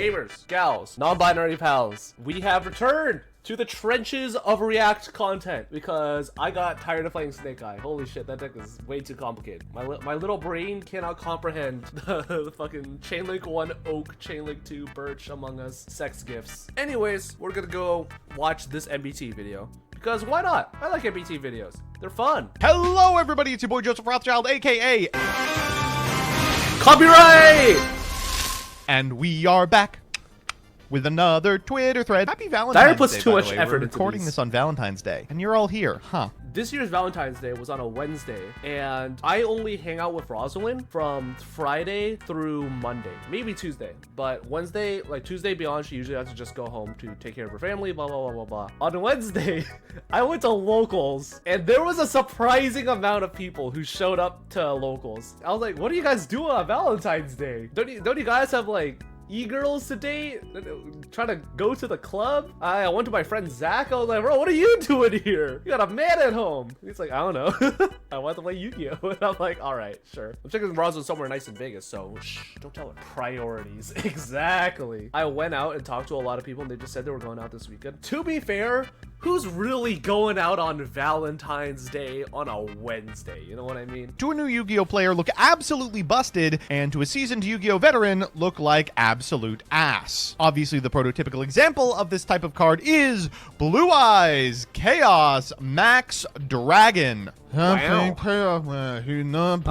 gamers, gals, non-binary pals, we have returned to the trenches of React content because I got tired of playing Snake Eye. Holy shit, that deck is way too complicated. My little brain cannot comprehend the fucking Chainlink 1 Oak, Chainlink 2 Birch, Among Us, sex gifts. Anyways, we're gonna go watch this MBT video. Because why not? I like MBT videos. They're fun. Hello, everybody. It's your boy Joseph Rothschild, aka Copyright! And we are back with another Twitter thread. Happy Valentine's Dyer Day, puts too by much the way. effort We're into recording these. this on Valentine's Day, and you're all here, huh? This year's Valentine's Day was on a Wednesday, and I only hang out with Rosalind from Friday through Monday, maybe Tuesday. But Wednesday, like Tuesday beyond, she usually has to just go home to take care of her family, blah, blah, blah, blah, blah. On Wednesday, I went to locals, and there was a surprising amount of people who showed up to locals. I was like, what are you guys doing on Valentine's Day? Don't you guys have, like, e-girls to date? Trying to go to the club? I went to my friend Zach. I was like, bro, what are you doing here? You got a man at home. He's like, I don't know. I want to play Yu-Gi-Oh! And I'm like, all right, sure. I'm checking Rosalind somewhere nice in Vegas, so shh, don't tell her. Priorities. Exactly. I went out and talked to a lot of people, and they just said they were going out this weekend. To be fair, who's really going out on Valentine's Day on a Wednesday? You know what I mean? To a new Yu-Gi-Oh player, look absolutely busted, and to a seasoned Yu-Gi-Oh veteran, look like absolute ass. Obviously, the prototypical example of this type of card is Blue Eyes Chaos Max Dragon. Wow.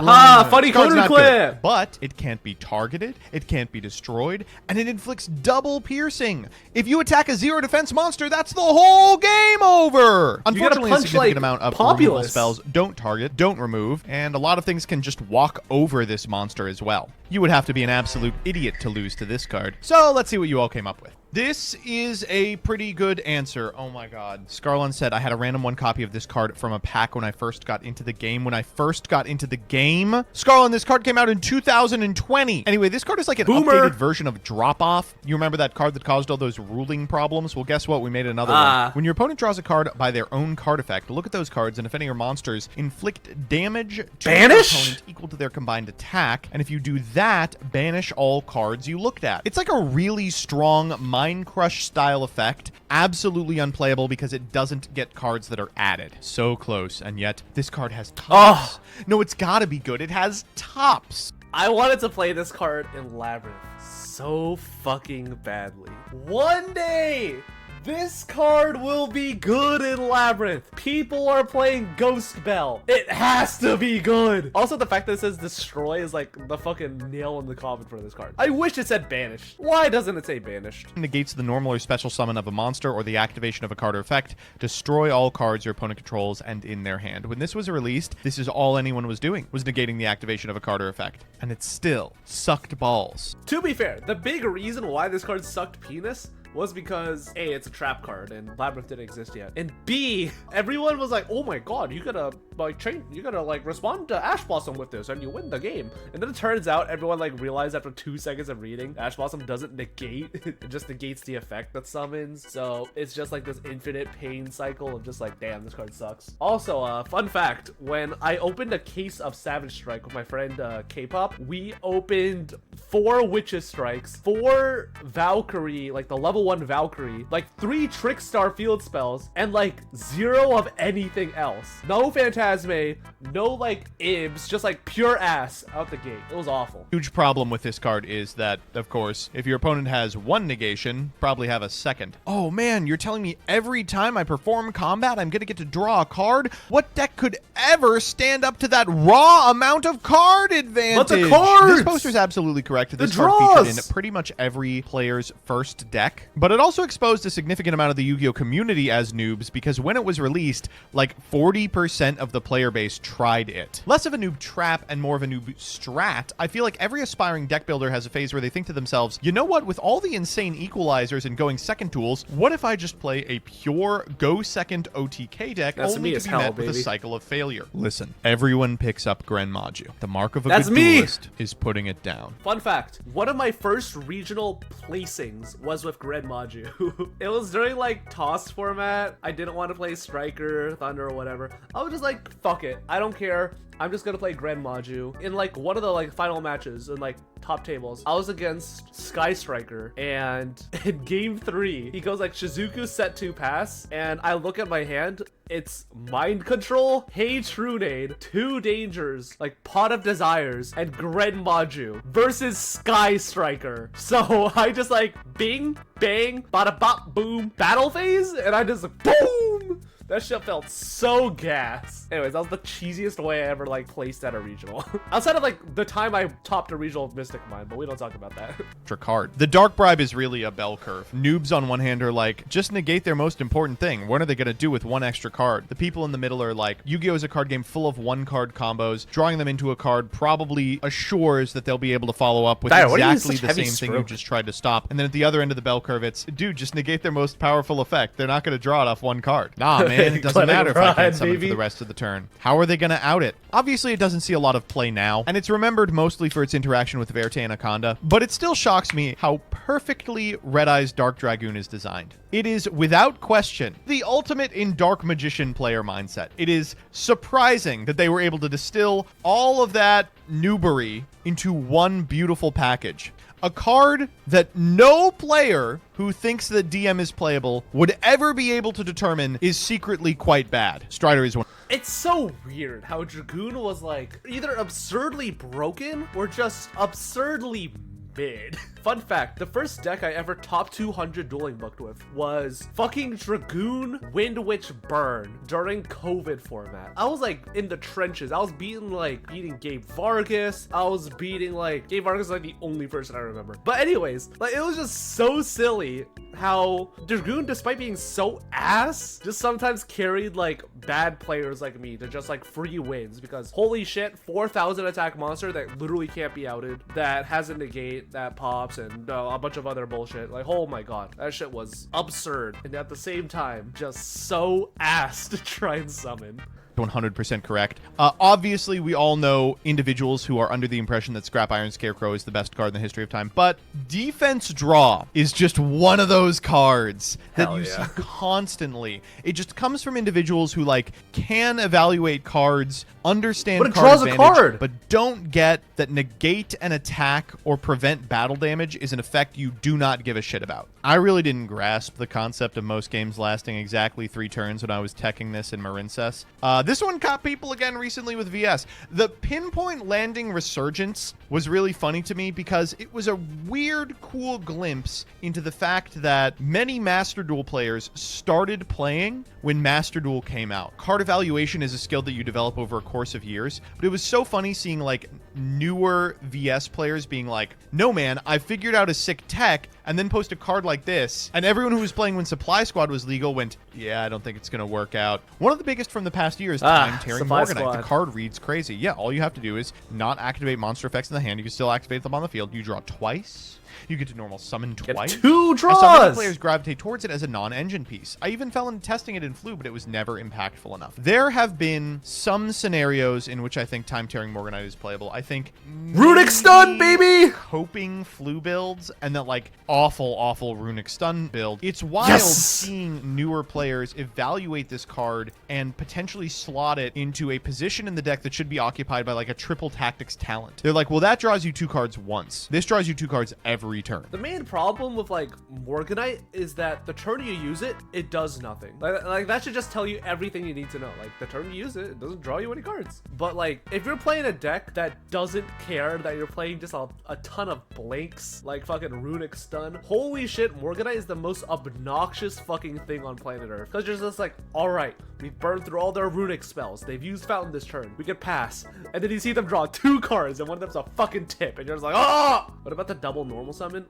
Ah, funny coder clip! But it can't be targeted, it can't be destroyed, and it inflicts double piercing. If you attack a zero defense monster, that's the whole game over! Unfortunately, a significant amount of removal spells don't target, don't remove, and a lot of things can just walk over this monster as well. You would have to be an absolute idiot to lose to this card. So let's see what you all came up with. This is a pretty good answer. Oh my god. Scarlon said, I had a random one copy of this card from a pack when I first got into the game. Scarlon, this card came out in 2020. Anyway, this card is like an updated version of Drop Off. You remember that card that caused all those ruling problems? Well, guess what? We made another one. When your opponent draws a card by their own card effect, look at those cards, and if any of your monsters inflict damage to your opponent equal to their combined attack, and if you do that, banish all cards you looked at. It's like a really strong Mind Crush style effect. Absolutely unplayable because it doesn't get cards that are added. So close, and yet this card has tops. No, it's gotta be good. It has tops. I wanted to play this card in Labyrinth so fucking badly. One day, this card will be good in Labyrinth. People are playing Ghost Bell. It has to be good. Also, the fact that it says destroy is like the fucking nail in the coffin for this card. I wish it said banished. Why doesn't it say banished? Negates the normal or special summon of a monster or the activation of a card or effect. Destroy all cards your opponent controls and in their hand. When this was released, this is all anyone was doing, was negating the activation of a card or effect. And it still sucked balls. To be fair, the big reason why this card sucked penis was because A, it's a trap card and Labyrinth didn't exist yet, and B, everyone was like, oh my god, you gotta like respond to Ash Blossom with this and you win the game. And then it turns out everyone like realized after 2 seconds of reading, Ash Blossom doesn't negate, it just negates the effect that summons. So it's just like this infinite pain cycle of just like, damn, this card sucks. Also, fun fact, when I opened a case of Savage Strike with my friend K-Pop, we opened 4 Witches Strikes, 4 Valkyrie, like the level 1 Valkyrie, like 3 Trickstar field spells, and like 0 of anything else. No Phantasme, no like Ibs, just like pure ass out the gate. It was awful. Huge problem with this card is that, of course, if your opponent has 1 negation, probably have a second. Oh man, you're telling me every time I perform combat, I'm gonna get to draw a card? What deck could ever stand up to that raw amount of card advantage? But the cards! This poster's absolutely correct. This card featured in pretty much every player's first deck. But it also exposed a significant amount of the Yu-Gi-Oh community as noobs because when it was released, like 40% of the player base tried it. Less of a noob trap and more of a noob strat, I feel like every aspiring deck builder has a phase where they think to themselves, you know what, with all the insane equalizers and going second tools, what if I just play a pure go second OTK deck only to be met with a cycle of failure? Listen, everyone picks up Gren Maju. The mark of a good duelist is putting it down. Fun fact, one of my first regional placings was with Gren Maju. It was during like toss format. I didn't want to play Striker, Thunder, or whatever. I was just like, fuck it. I don't care. I'm just gonna play Grand Maju. In like one of the like final matches in like top tables, I was against Sky Striker, and in game 3 he goes like Shizuku set 2 pass, and I look at my hand, it's Mind Control, Hey Trunade, 2 Dangers, like Pot of Desires, and Grand Maju versus Sky Striker. So I just like bing bang bada bop boom battle phase, and I just boom. That shit felt so gas. Anyways, that was the cheesiest way I ever like placed at a regional. Outside of like the time I topped a regional of Mystic Mine, but we don't talk about that. Card. The Dark Bribe is really a bell curve. Noobs on one hand are like, just negate their most important thing. What are they going to do with one extra card? The people in the middle are like, Yu-Gi-Oh is a card game full of 1-card combos. Drawing them into a card probably assures that they'll be able to follow up with exactly the same thing you just tried to stop. And then at the other end of the bell curve, it's, dude, just negate their most powerful effect. They're not going to draw it off 1 card. Nah, man. It doesn't matter if I can't summon for the rest of the turn. How are they going to out it? Obviously, it doesn't see a lot of play now, and it's remembered mostly for its interaction with Verte Anaconda, but it still shocks me how perfectly Red Eye's Dark Dragoon is designed. It is, without question, the ultimate in Dark Magician player mindset. It is surprising that they were able to distill all of that noobery into one beautiful package. A card that no player who thinks that DM is playable would ever be able to determine is secretly quite bad. Strider is one. It's so weird how Dragoon was like either absurdly broken or just absurdly mid. Fun fact, the first deck I ever top 200 dueling booked with was fucking Dragoon Wind Witch Burn during COVID format. I was like in the trenches. I was beating Gabe Vargas. I was beating like Gabe Vargas is like the only person I remember. But anyways, like it was just so silly how Dragoon, despite being so ass, just sometimes carried like bad players like me to just like free wins, because holy shit, 4,000 attack monster that literally can't be outed, that has a negate, that pops, and a bunch of other bullshit. Like, oh my god, that shit was absurd, and at the same time just so ass to try and summon. 100% correct. Obviously, we all know individuals who are under the impression that Scrap Iron Scarecrow is the best card in the history of time, but Defense Draw is just one of those cards that you see constantly. It just comes from individuals who like can evaluate cards, understand but it card draws advantage, a card, but don't get that negate an attack or prevent battle damage is an effect you do not give a shit about. I really didn't grasp the concept of most games lasting exactly 3 turns when I was teching this in Marincess. This one caught people again recently with VS. The pinpoint landing resurgence was really funny to me because it was a weird, cool glimpse into the fact that many Master Duel players started playing when Master Duel came out. Card evaluation is a skill that you develop over a course of years, but it was so funny seeing like newer VS players being like, no man, I figured out a sick tech, and then post a card like this, and everyone who was playing when Supply Squad was legal went, yeah, I don't think it's going to work out. One of the biggest from the past year is Time Tearing Morganite. The card reads crazy. Yeah, all you have to do is not activate monster effects in the hand. You can still activate them on the field. You draw twice. You get to normal summon twice. Get 2 draws! And some players gravitate towards it as a non-engine piece. I even fell into testing it in Flu, but it was never impactful enough. There have been some scenarios in which I think Time Tearing Morganite is playable. I think Runic Stun, baby! Hoping Flu builds and that like awful Runic Stun build. It's wild seeing newer players evaluate this card and potentially slot it into a position in the deck that should be occupied by like a triple tactics talent. They're like, well, that draws you 2 cards once. This draws you 2 cards every turn. The main problem with like Morganite is that the turn you use it, it does nothing. Like that should just tell you everything you need to know. Like the turn you use it, it doesn't draw you any cards. But like if you're playing a deck that doesn't care that you're playing just a ton of blanks, like fucking Runic Stun, holy shit, Morganite is the most obnoxious fucking thing on planet Earth. Because you're just like, all right, we've burned through all their Runic spells. They've used Fountain this turn. We could pass. And then you see them draw 2 cards and one of them's a fucking tip. And you're just like, oh! What about the double normal summon?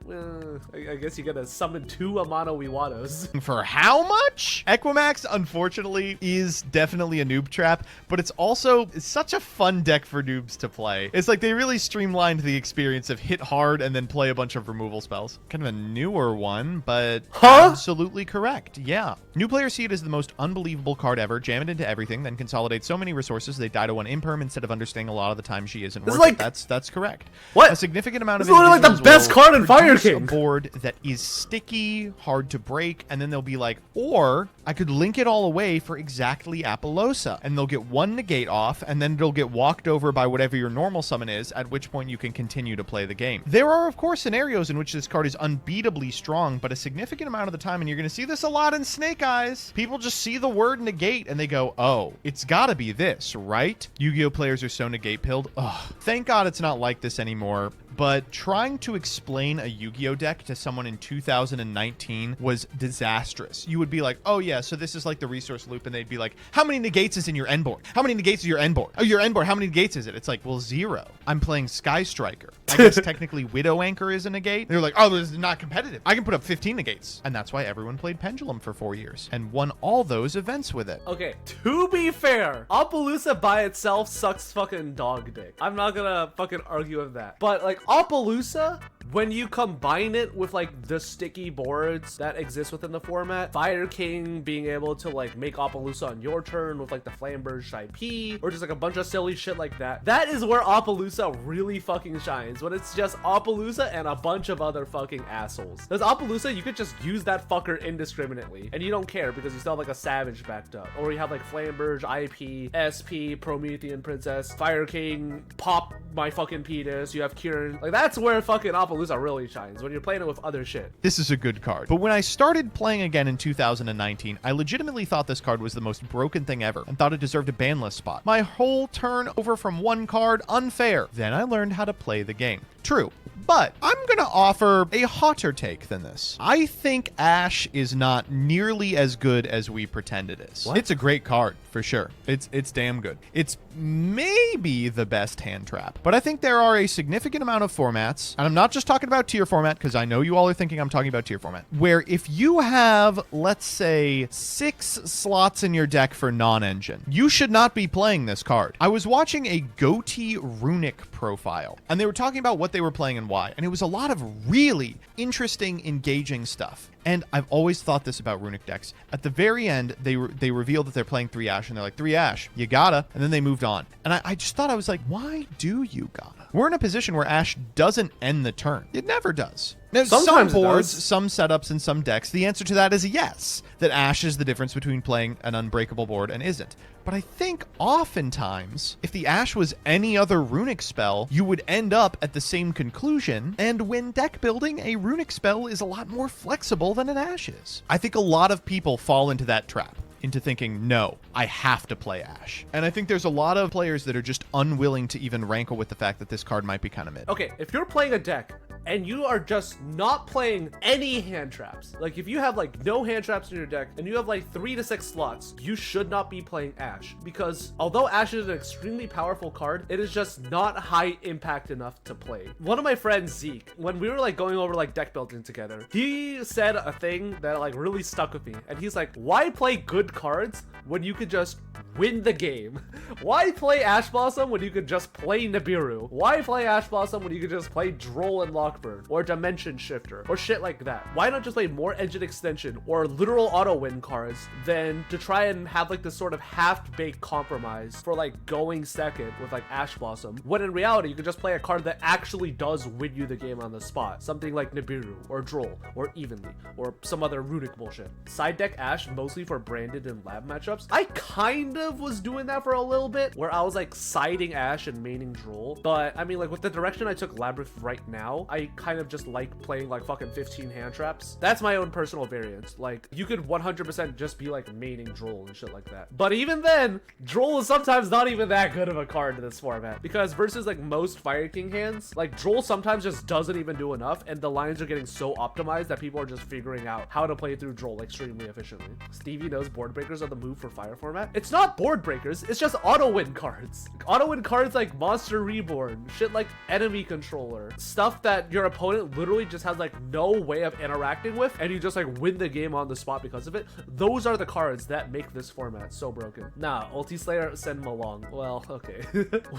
I guess you gotta summon 2 Amano Iwatos. For how much? Equimax, unfortunately, is definitely a noob trap, but it's also such a fun deck for noobs to play. It's like they really streamlined the experience of hit hard and then play a bunch of removal spells. Kind of of a newer one, but Huh? absolutely correct. Yeah. New players see it as the most unbelievable card ever, jam it into everything, then consolidate so many resources they die to one imperm instead of understanding a lot of the time she isn't worth it. That's correct. What? A significant amount of this is literally like the best card in Fire produce King. a board that is sticky, hard to break, and then they'll be like, or I could link it all away for exactly Appaloosa, and they'll get one negate off, and then it'll get walked over by whatever your normal summon is, at which point you can continue to play the game. There are, of course, scenarios in which this card is unbeatably strong, but a significant amount of the time, and you're going to see this a lot in Snake Eyes, people just see the word negate and they go, oh, it's got to be this, right? Yu-Gi-Oh players are so negate pilled. Ugh. Thank God it's not like this anymore. But trying to explain a Yu-Gi-Oh deck to someone in 2019 was disastrous. You would be like, oh yeah, so this is like the resource loop, and they'd be like, how many negates is in your end board? How many negates is your end board? Oh, your end board, how many negates is it? It's like, well, 0. I'm playing Sky Striker. I guess technically Widow Anchor is a negate. They're like, oh, this is not competitive. I can put up 15 negates. And that's why everyone played Pendulum for 4 years and won all those events with it. Okay, to be fair, Appaloosa by itself sucks fucking dog dick. I'm not gonna fucking argue with that. But like Appaloosa, when you combine it with like the sticky boards that exist within the format, Fire King being able to like make Appaloosa on your turn with like the Flamberge IP or just like a bunch of silly shit like that, that is where Appaloosa really fucking shines, when it's just Appaloosa and a bunch of other fucking assholes. Because Appaloosa, you could just use that fucker indiscriminately and you don't care because you still have like a Savage backed up, or you have like Flamberge, IP, SP, Promethean Princess, Fire King, pop my fucking penis, you have Kieran. Like that's where fucking Appaloosa really shines, when you're playing it with other shit. This is a good card. But when I started playing again in 2019, I legitimately thought this card was the most broken thing ever and thought it deserved a ban list spot. My whole turn over from one card, unfair. Then I learned how to play the game. True. But I'm going to offer a hotter take than this. I think Ash is not nearly as good as we pretend it is. What? It's a great card, for sure. It's damn good. It's maybe the best hand trap. But I think there are a significant amount of formats, and I'm not just talking about tier format, because I know you all are thinking I'm talking about tier format, where if you have, let's say, 6 slots in your deck for non-engine, you should not be playing this card. I was watching a Goatee Runic profile, and they were talking about what they were playing and why, and it was a lot of really interesting, engaging stuff. And I've always thought this about Runic decks. At the very end, they reveal that they're playing 3 Ash, and they're like, 3 Ash, you gotta. And then they moved on. And I just thought, I was like, why do you gotta? We're in a position where Ash doesn't end the turn. It never does. Now, sometimes some boards, some setups, and some decks, the answer to that is yes, that Ash is the difference between playing an unbreakable board and isn't. But I think oftentimes, if the Ash was any other Runic spell, you would end up at the same conclusion. And when deck building, a Runic spell is a lot more flexible than an Ash is. I think a lot of people fall into that trap, into thinking, no, I have to play Ash. And I think there's a lot of players that are just unwilling to even rankle with the fact that this card might be kind of mid. Okay, if you're playing a deck and you are just not playing any hand traps, like if you have like no hand traps in your deck and you have like 3 to 6 slots, you should not be playing Ash, because although Ash is an extremely powerful card, it is just not high impact enough to play. One of my friends, Zeke, when we were like going over like deck building together, he said a thing that like really stuck with me, and he's like, why play good cards when you could just win the game? Why play Ash Blossom when you could just play Nibiru? Why play Ash Blossom when you could just play Droll and Lockbird or Dimension Shifter or shit like that? Why not just play more engine extension or literal auto win cards than to try and have like this sort of half-baked compromise for like going second with like Ash Blossom, when in reality you could just play a card that actually does win you the game on the spot, something like Nibiru or Droll or Evenly or some other Runic bullshit. Side deck Ash mostly for branded and lab matchups. I kind of was doing that for a little bit, where I was like siding Ash and maining Droll, but I mean, like with the direction I took Labyrinth right now, I kind of just like playing like fucking 15 hand traps. That's my own personal variance. Like you could 100% just be like maining Droll and shit like that, but even then, Droll is sometimes not even that good of a card in this format, because versus like most Fire King hands, like Droll sometimes just doesn't even do enough, and the lines are getting so optimized that people are just figuring out how to play through Droll extremely efficiently. Stevie knows board breakers are the move for Fire format. It's not board breakers, it's just auto win cards. Like, auto win cards like Monster Reborn, shit like Enemy Controller, stuff that your opponent literally just has like no way of interacting with, and you just like win the game on the spot because of it. Those are the cards that make this format so broken. Nah, Ulti Slayer, send him along. Well, okay.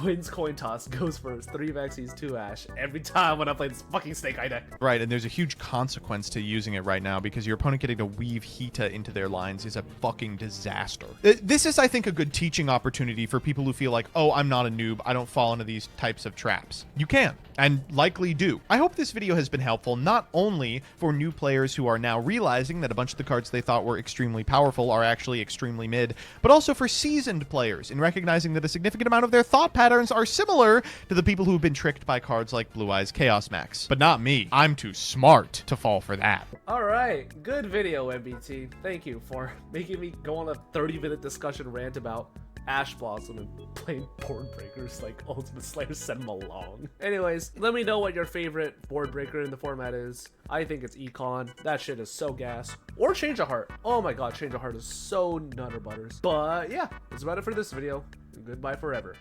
Wins coin toss, goes first, 3 Vexies, 2 Ash. Every time when I play this fucking Snake Eye deck. Right, and there's a huge consequence to using it right now because your opponent getting to weave Hita into their lines is a fucking disaster. This is, I think, a good teaching opportunity for people who feel like, oh, I'm not a noob, I don't fall into these types of traps. You can, and likely do. I hope this video has been helpful not only for new players who are now realizing that a bunch of the cards they thought were extremely powerful are actually extremely mid, but also for seasoned players in recognizing that a significant amount of their thought patterns are similar to the people who've been tricked by cards like Blue Eyes Chaos Max. But not me. I'm too smart to fall for that. All right, good video, MBT. Thank you for making me go on a 30-minute discussion rant about Ash Blossom and playing board breakers like Ultimate Slayer, send them along. Anyways, let me know what your favorite board breaker in the format is. I think it's Econ. That shit is so gas. Or Change of Heart. Oh my god, Change of Heart is so nutter butters. But yeah, that's about it for this video. Goodbye forever.